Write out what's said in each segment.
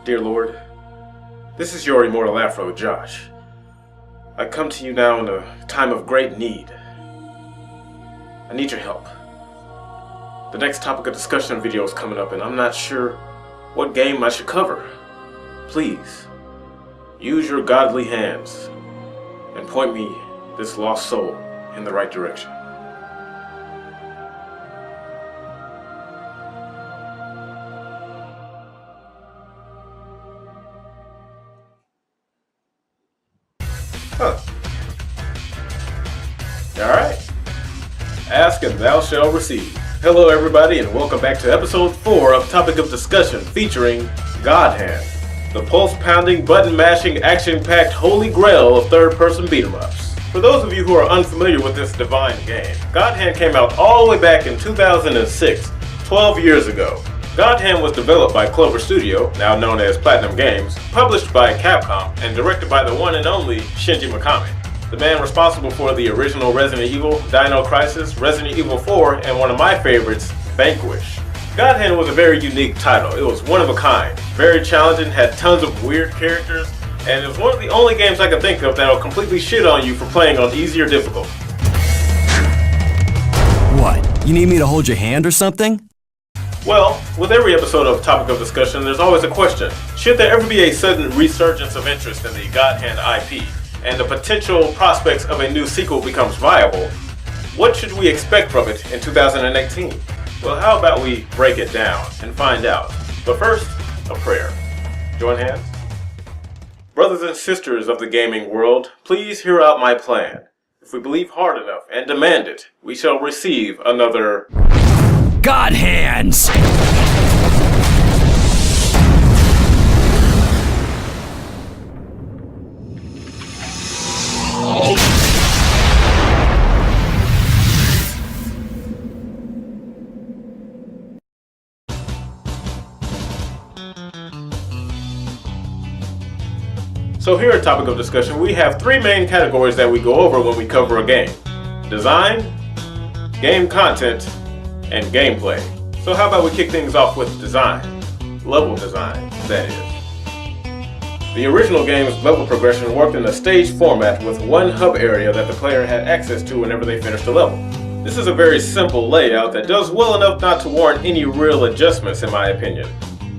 Dear Lord, this is your immortal Afro, Josh. I come to you now in a time of great need. I need your help. The next topic of discussion video is coming up and I'm not sure what game I should cover. Please, use your godly hands and point me, this lost soul, in the right direction. Alright. Ask and thou shalt receive. Hello everybody and welcome back to episode 4 of Topic of Discussion featuring God Hand, the pulse-pounding, button-mashing, action-packed holy grail of third-person beat-em-ups. For those of you who are unfamiliar with this divine game, God Hand came out all the way back in 2006, 12 years ago. God Hand was developed by Clover Studio, now known as Platinum Games, published by Capcom, and directed by the one and only Shinji Mikami, the man responsible for the original Resident Evil, Dino Crisis, Resident Evil 4, and one of my favorites, Vanquish. God Hand was a very unique title. It was one of a kind, very challenging, had tons of weird characters, and it was one of the only games I can think of that'll completely shit on you for playing on easier difficulty. What? You need me to hold your hand or something? Well, with every episode of Topic of Discussion, there's always a question. Should there ever be a sudden resurgence of interest in the God Hand IP, and the potential prospects of a new sequel becomes viable, what should we expect from it in 2018? Well, how about we break it down and find out. But first, a prayer. Join hands. Brothers and sisters of the gaming world, please hear out my plan. If we believe hard enough and demand it, we shall receive another God Hands! So here at Topic of Discussion, we have 3 main categories that we go over when we cover a game. Design, game content, and gameplay. So how about we kick things off with design? Level design, that is. The original game's level progression worked in a stage format with one hub area that the player had access to whenever they finished a level. This is a very simple layout that does well enough not to warrant any real adjustments in my opinion.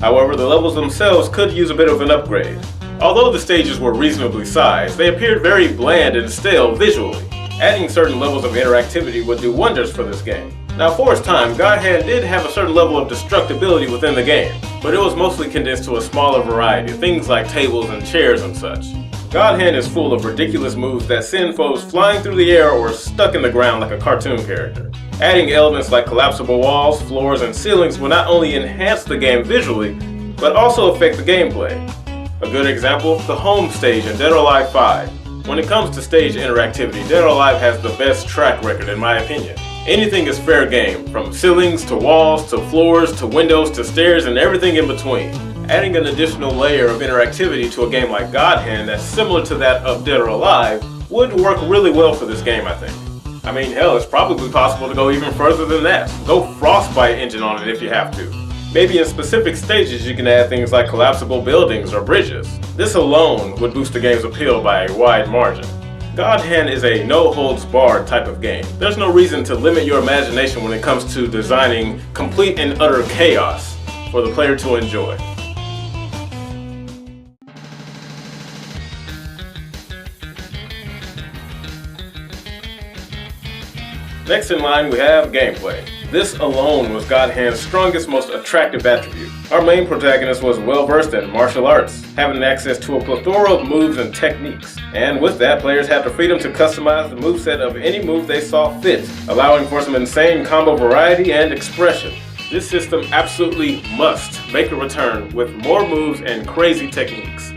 However, the levels themselves could use a bit of an upgrade. Although the stages were reasonably sized, they appeared very bland and stale visually. Adding certain levels of interactivity would do wonders for this game. Now for its time, God Hand did have a certain level of destructibility within the game, but it was mostly condensed to a smaller variety, things like tables and chairs and such. God Hand is full of ridiculous moves that send foes flying through the air or stuck in the ground like a cartoon character. Adding elements like collapsible walls, floors, and ceilings will not only enhance the game visually, but also affect the gameplay. A good example, the home stage in Dead or Alive 5. When it comes to stage interactivity, Dead or Alive has the best track record in my opinion. Anything is fair game, from ceilings to walls to floors to windows to stairs and everything in between. Adding an additional layer of interactivity to a game like God Hand that's similar to that of Dead or Alive would work really well for this game, I think. I mean, hell, it's probably possible to go even further than that. Go Frostbite engine on it if you have to. Maybe in specific stages you can add things like collapsible buildings or bridges. This alone would boost the game's appeal by a wide margin. God Hand is a no-holds-barred type of game. There's no reason to limit your imagination when it comes to designing complete and utter chaos for the player to enjoy. Next in line we have gameplay. This alone was God Hand's strongest, most attractive attribute. Our main protagonist was well versed in martial arts, having access to a plethora of moves and techniques. And with that, players had the freedom to customize the moveset of any move they saw fit, allowing for some insane combo variety and expression. This system absolutely must make a return with more moves and crazy techniques.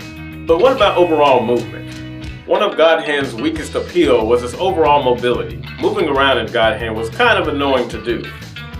But what about overall movement? One of God Hand's weakest appeal was its overall mobility. Moving around in God Hand was kind of annoying to do.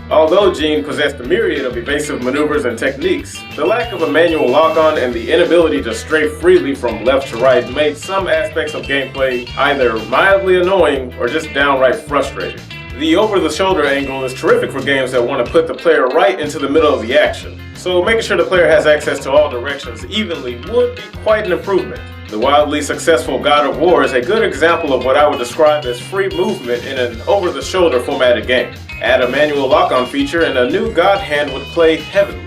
Although Gene possessed a myriad of evasive maneuvers and techniques, the lack of a manual lock-on and the inability to stray freely from left to right made some aspects of gameplay either mildly annoying or just downright frustrating. The over-the-shoulder angle is terrific for games that want to put the player right into the middle of the action, so making sure the player has access to all directions evenly would be quite an improvement. The wildly successful God of War is a good example of what I would describe as free movement in an over-the-shoulder formatted game. Add a manual lock-on feature and a new God hand would play heavenly.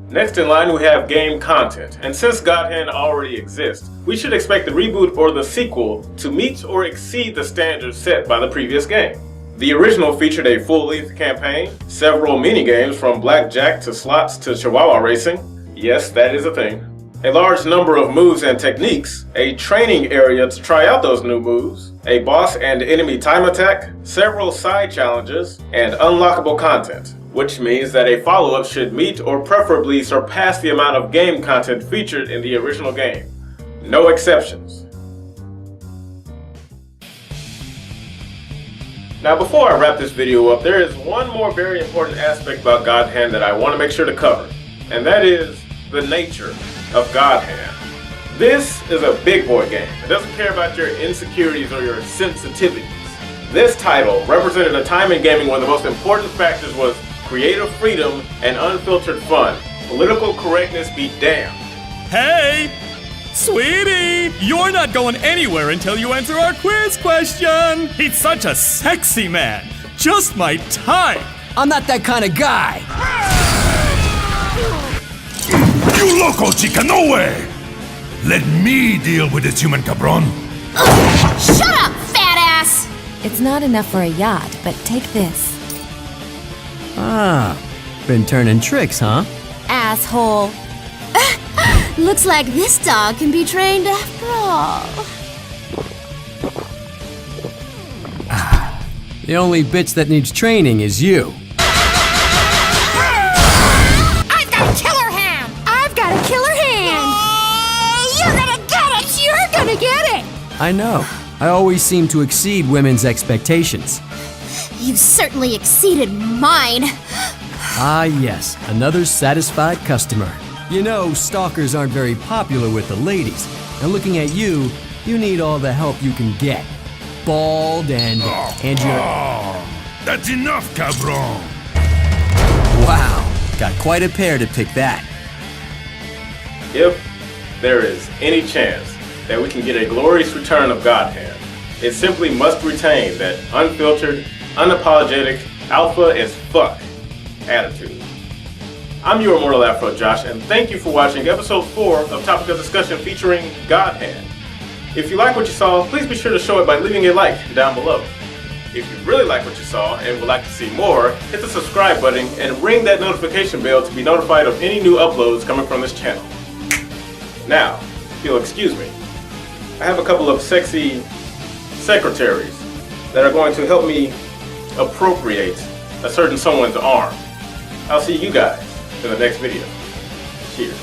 Next in line we have game content, and since God Hand already exists, we should expect the reboot or the sequel to meet or exceed the standards set by the previous game. The original featured a full-length campaign, several minigames from blackjack to slots to chihuahua racing, yes, that is a thing, a large number of moves and techniques, a training area to try out those new moves, a boss and enemy time attack, several side challenges, and unlockable content, which means that a follow-up should meet or preferably surpass the amount of game content featured in the original game. No exceptions. Now before I wrap this video up, there is one more very important aspect about God Hand that I want to make sure to cover, and that is the nature of God Hand. This is a big boy game. It doesn't care about your insecurities or your sensitivities. This title represented a time in gaming where the most important factors was creative freedom and unfiltered fun. Political correctness be damned. Hey! Sweetie! You're not going anywhere until you answer our quiz question! He's such a sexy man! Just my type! I'm not that kind of guy. You loco, chica, no way! Let me deal with this human cabron. Shut up, fat ass! It's not enough for a yacht, but take this. Ah, been turning tricks, huh? Asshole. Looks like this dog can be trained after all. The only bitch that needs training is you. I've got a killer hand! I've got a killer hand! You're gonna get it! You're gonna get it! I know. I always seem to exceed women's expectations. You've certainly exceeded mine. Ah yes, another satisfied customer. You know, stalkers aren't very popular with the ladies. And looking at you, you need all the help you can get. Bald and you're... That's enough, cabron. Wow, got quite a pair to pick that. If there is any chance that we can get a glorious return of God Hand, it simply must retain that unfiltered, unapologetic, alpha as fuck attitude. I'm your Immortal Afro Josh, and thank you for watching episode 4 of Topic of Discussion featuring God Hand. If you like what you saw, please be sure to show it by leaving a like down below. If you really like what you saw and would like to see more, hit the subscribe button and ring that notification bell to be notified of any new uploads coming from this channel. Now, if you'll excuse me, I have a couple of sexy secretaries that are going to help me appropriate a certain someone's arm. I'll see you guys in the next video. Cheers.